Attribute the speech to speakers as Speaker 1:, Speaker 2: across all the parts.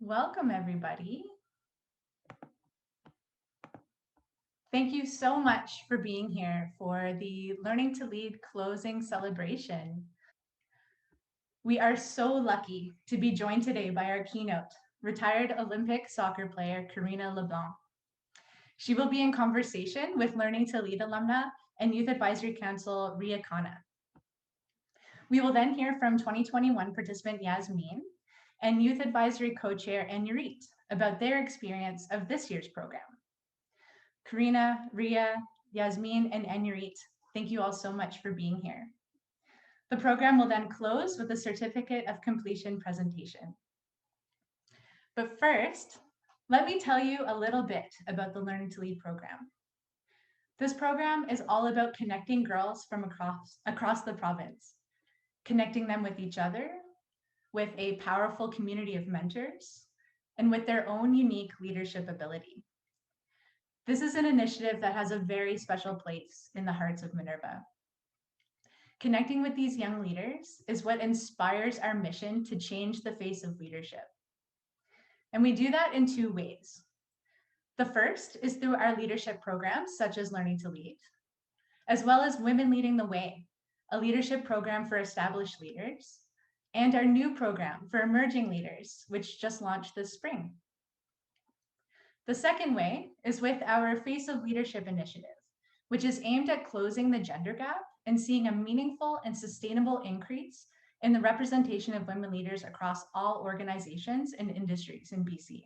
Speaker 1: Welcome, everybody. Thank you so much for being here for the Learning to Lead closing celebration. We are so lucky to be joined today by our keynote, retired Olympic soccer player Karina LeBlanc. She will be in conversation with Learning to Lead alumna and Youth Advisory Council Ria Khanna. We will then hear from 2021 participant Yasmin and Youth Advisory Co-Chair Anurit about their experience of this year's program. Karina, Ria, Yasmin, and Anurit, thank you all so much for being here. The program will then close with a certificate of completion presentation. But first, let me tell you a little bit about the Learning to Lead program. This program is all about connecting girls from across the province, connecting them with each other, with a powerful community of mentors, and with their own unique leadership ability. This is an initiative that has a very special place in the hearts of Minerva. Connecting with these young leaders is what inspires our mission to change the face of leadership. And we do that in two ways. The first is through our leadership programs, such as Learning to Lead, as well as Women Leading the Way, a leadership program for established leaders, and our new program for emerging leaders, which just launched this spring. The second way is with our Face of Leadership initiative, which is aimed at closing the gender gap and seeing a meaningful and sustainable increase in the representation of women leaders across all organizations and industries in BC.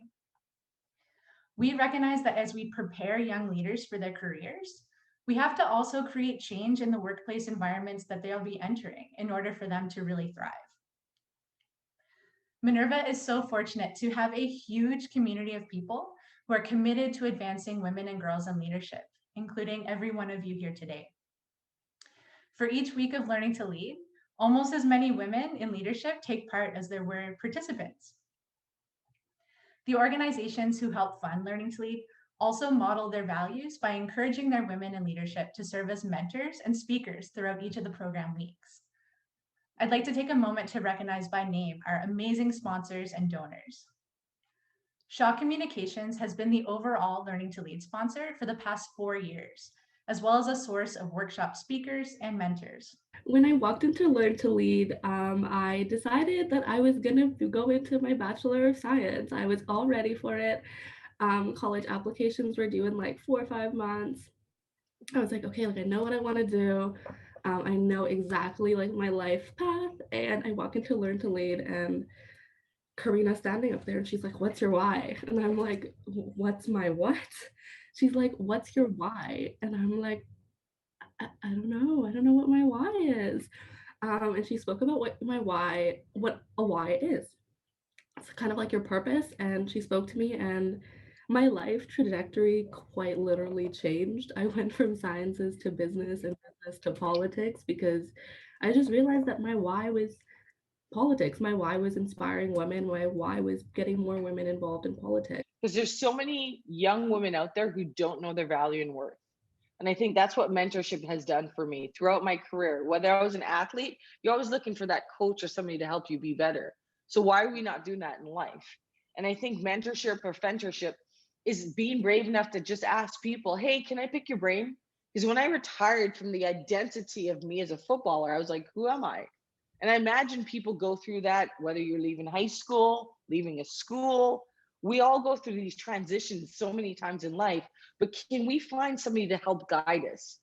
Speaker 1: We recognize that as we prepare young leaders for their careers, we have to also create change in the workplace environments that they'll be entering in order for them to really thrive. Minerva is so fortunate to have a huge community of people who are committed to advancing women and girls in leadership, including every one of you here today. For each week of Learning to Lead, almost as many women in leadership take part as there were participants. The organizations who help fund Learning to Lead also model their values by encouraging their women in leadership to serve as mentors and speakers throughout each of the program weeks. I'd like to take a moment to recognize by name our amazing sponsors and donors. Shaw Communications has been the overall Learning to Lead sponsor for the past 4 years, as well as a source of workshop speakers and mentors.
Speaker 2: When I walked into Learn to Lead, I decided that I was gonna go into my Bachelor of Science. I was all ready for it. College applications were due in like 4 or 5 months. I was like, okay, like I know what I want to do. I know exactly like my life path, and I walk into Learn to Lead, and Karina's standing up there, and she's like, "What's your why?" And I'm like, "What's my what?" She's like, "What's your why?" And I'm like, I don't know. I don't know what my why is. And she spoke about what a why is. It's kind of like your purpose. And she spoke to me, and my life trajectory quite literally changed. I went from sciences to business and business to politics because I just realized that my why was politics. My why was inspiring women. My why was getting more women involved in politics.
Speaker 3: Because there's so many young women out there who don't know their value and worth. And I think that's what mentorship has done for me throughout my career. Whether I was an athlete, you're always looking for that coach or somebody to help you be better. So why are we not doing that in life? And I think mentorship or friendship is being brave enough to just ask people, hey, can I pick your brain? Because when I retired from the identity of me as a footballer, I was like, who am I? And I imagine people go through that, whether you're leaving high school, leaving a school. We all go through these transitions so many times in life, but can we find somebody to help guide us?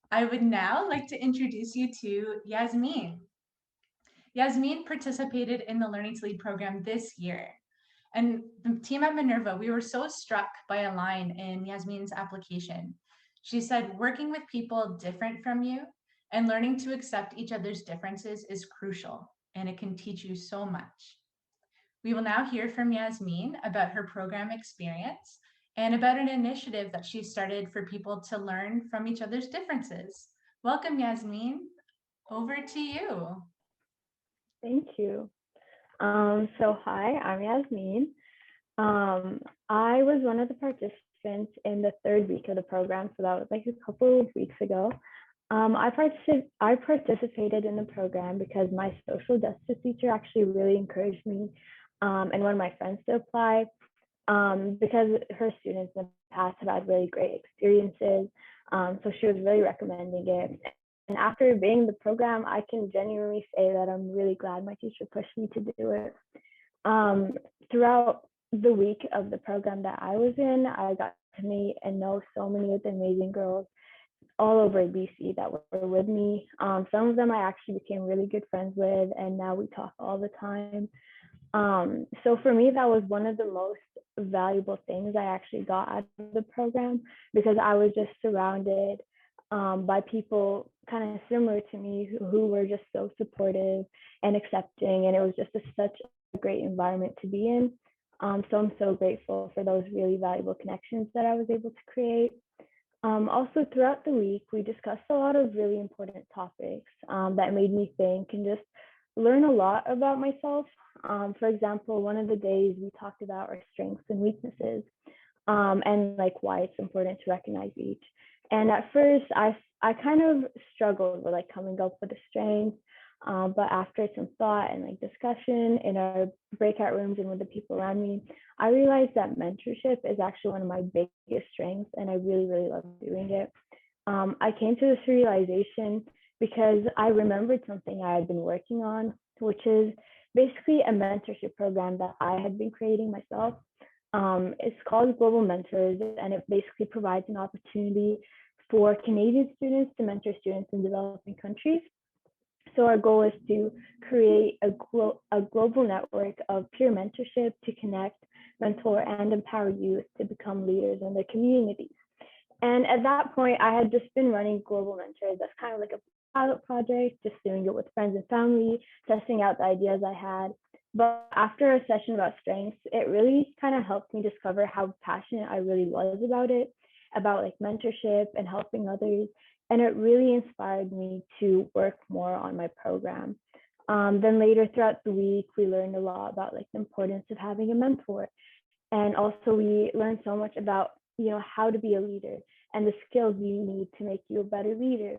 Speaker 1: I would now like to introduce you to Yasmin. Yasmin participated in the Learning to Lead program this year. And the team at Minerva, we were so struck by a line in Yasmin's application. She said, working with people different from you and learning to accept each other's differences is crucial, and it can teach you so much. We will now hear from Yasmin about her program experience and about an initiative that she started for people to learn from each other's differences. Welcome, Yasmin. Over to you.
Speaker 4: Thank you. Hi, I'm Yasmin. I was one of the participants in the third week of the program, so that was like a couple of weeks ago. I participated in the program because my social justice teacher actually really encouraged me and one of my friends to apply because her students in the past have had really great experiences. So she was really recommending it. And after being in the program, I can genuinely say that I'm really glad my teacher pushed me to do it. Throughout the week of the program that I was in, I got to meet and know so many of the amazing girls all over BC that were with me. Some of them I actually became really good friends with, and now we talk all the time. So for me, that was one of the most valuable things I actually got out of the program because I was just surrounded by people kind of similar to me who were just so supportive and accepting, and it was just such a great environment to be in. So I'm so grateful for those really valuable connections that I was able to create. Also, throughout the week, we discussed a lot of really important topics that made me think and just learn a lot about myself. For example, one of the days we talked about our strengths and weaknesses and like why it's important to recognize each. And at first, I kind of struggled with like coming up with a strength. But after some thought and like discussion in our breakout rooms and with the people around me, I realized that mentorship is actually one of my biggest strengths, and I really, really love doing it. I came to this realization because I remembered something I had been working on, which is basically a mentorship program that I had been creating myself. It's called Global Mentors, and it basically provides an opportunity for Canadian students to mentor students in developing countries. So our goal is to create a global network of peer mentorship to connect, mentor, and empower youth to become leaders in their communities. And at that point, I had just been running Global Mentors. That's kind of like a pilot project, just doing it with friends and family, testing out the ideas I had. But after a session about strengths, it really kind of helped me discover how passionate I really was about it, about like mentorship and helping others. And it really inspired me to work more on my program. Then later throughout the week, we learned a lot about like the importance of having a mentor. And also we learned so much about, how to be a leader and the skills you need to make you a better leader.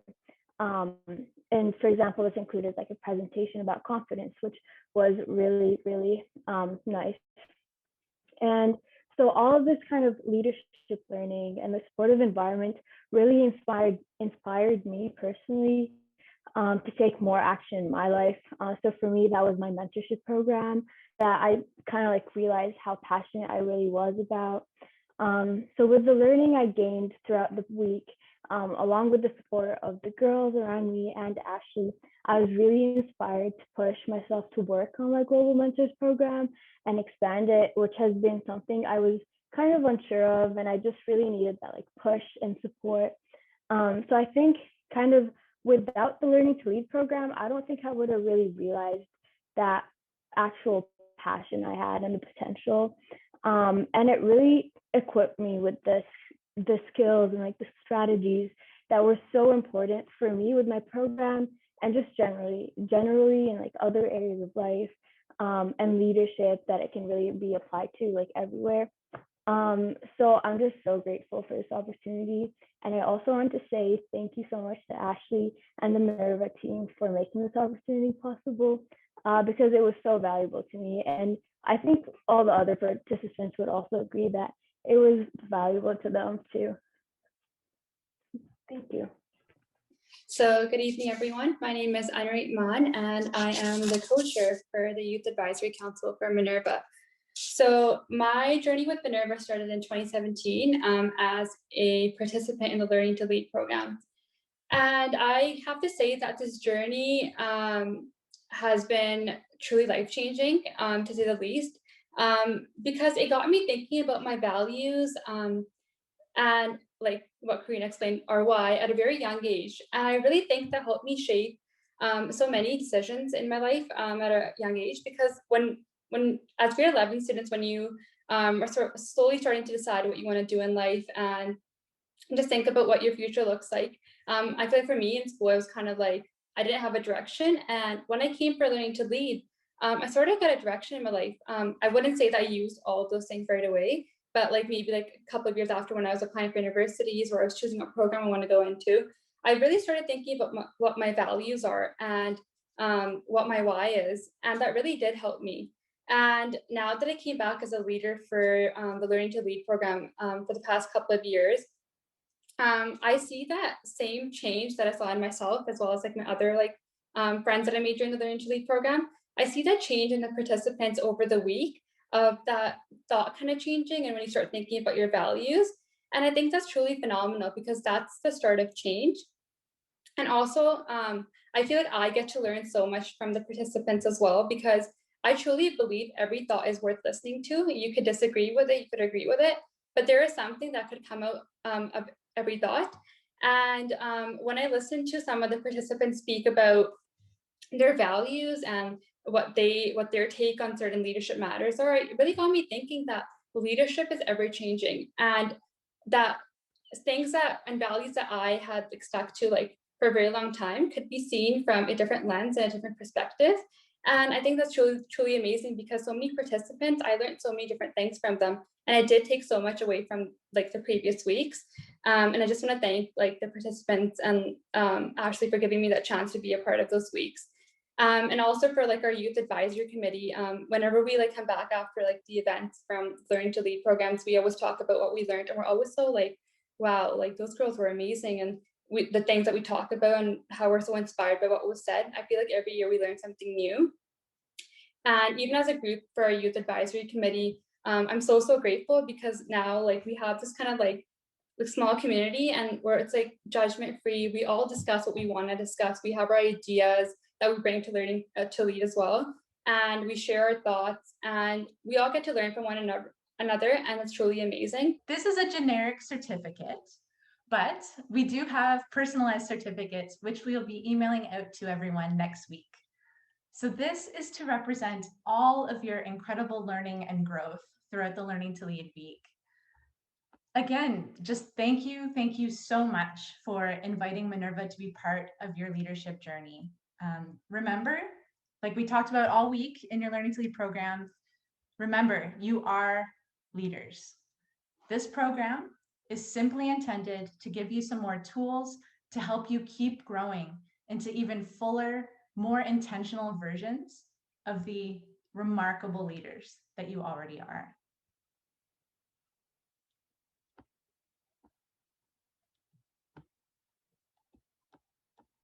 Speaker 4: And for example, this included like a presentation about confidence, which was really, really nice. And so all of this kind of leadership learning and the supportive environment really inspired me personally to take more action in my life. So for me, that was my mentorship program that I kind of like realized how passionate I really was about. So with the learning I gained throughout the week, along with the support of the girls around me and Ashley, I was really inspired to push myself to work on my Global Mentors program and expand it, which has been something I was kind of unsure of, and I just really needed that like push and support. So I think kind of without the Learning to Lead program, I don't think I would have really realized that actual passion I had and the potential. And it really equipped me with the skills and like the strategies that were so important for me with my program and just generally in like other areas of life and leadership that it can really be applied to like everywhere. So I'm just so grateful for this opportunity. And I also want to say thank you so much to Ashley and the Minerva team for making this opportunity possible because it was so valuable to me. And I think all the other participants would also agree that it was valuable to them too. Thank you.
Speaker 5: So good evening, everyone. My name is Anurite Maan, and I am the co-chair for the Youth Advisory Council for Minerva. So my journey with Minerva started in 2017 as a participant in the Learning to Lead program. And I have to say that this journey has been truly life-changing, to say the least, because it got me thinking about my values and like what Karina explained, our why at a very young age. And I really think that helped me shape so many decisions in my life at a young age, because when as grade 11 students, when you are sort of slowly starting to decide what you want to do in life and just think about what your future looks like. I feel like for me in school, I was kind of like, I didn't have a direction. And when I came for Learning to Lead, I sort of got a direction in my life. I wouldn't say that I used all of those things right away, but like maybe like a couple of years after, when I was applying for universities or I was choosing what program I want to go into, I really started thinking about what my values are and what my why is. And that really did help me. And now that I came back as a leader for the Learning to Lead program for the past couple of years, I see that same change that I saw in myself, as well as like my other friends that I made during the Learning to Lead program. I see that change in the participants over the week of that thought kind of changing, and when you start thinking about your values. And I think that's truly phenomenal because that's the start of change. And also, I feel like I get to learn so much from the participants as well, because I truly believe every thought is worth listening to. You could disagree with it, you could agree with it, but there is something that could come out of every thought. And when I listened to some of the participants speak about their values and what their take on certain leadership matters are, it really got me thinking that leadership is ever changing, and that things that and values that I had stuck to for a very long time could be seen from a different lens and a different perspective. And I think that's truly amazing, because so many participants, I learned so many different things from them, and I did take so much away from the previous weeks. And I just want to thank the participants and Ashley for giving me that chance to be a part of those weeks. And also for our youth advisory committee, whenever we come back after the events from Learning to Lead programs, we always talk about what we learned, and we're always so wow, those girls were amazing, and the things that we talk about and how we're so inspired by what was said. I feel like every year we learn something new. And even as a group for our youth advisory committee, I'm so grateful, because now we have this kind of small community, and where it's judgment free. We all discuss what we want to discuss. We have our ideas that we bring to Learning to Lead as well, and we share our thoughts, and we all get to learn from one another, and it's truly amazing.
Speaker 1: This is a generic certificate, but we do have personalized certificates, which we'll be emailing out to everyone next week. So this is to represent all of your incredible learning and growth throughout the Learning to Lead week. Again, just thank you so much for inviting Minerva to be part of your leadership journey. Remember, like we talked about all week in your Learning to Lead program, remember, you are leaders. This program is simply intended to give you some more tools to help you keep growing into even fuller, more intentional versions of the remarkable leaders that you already are.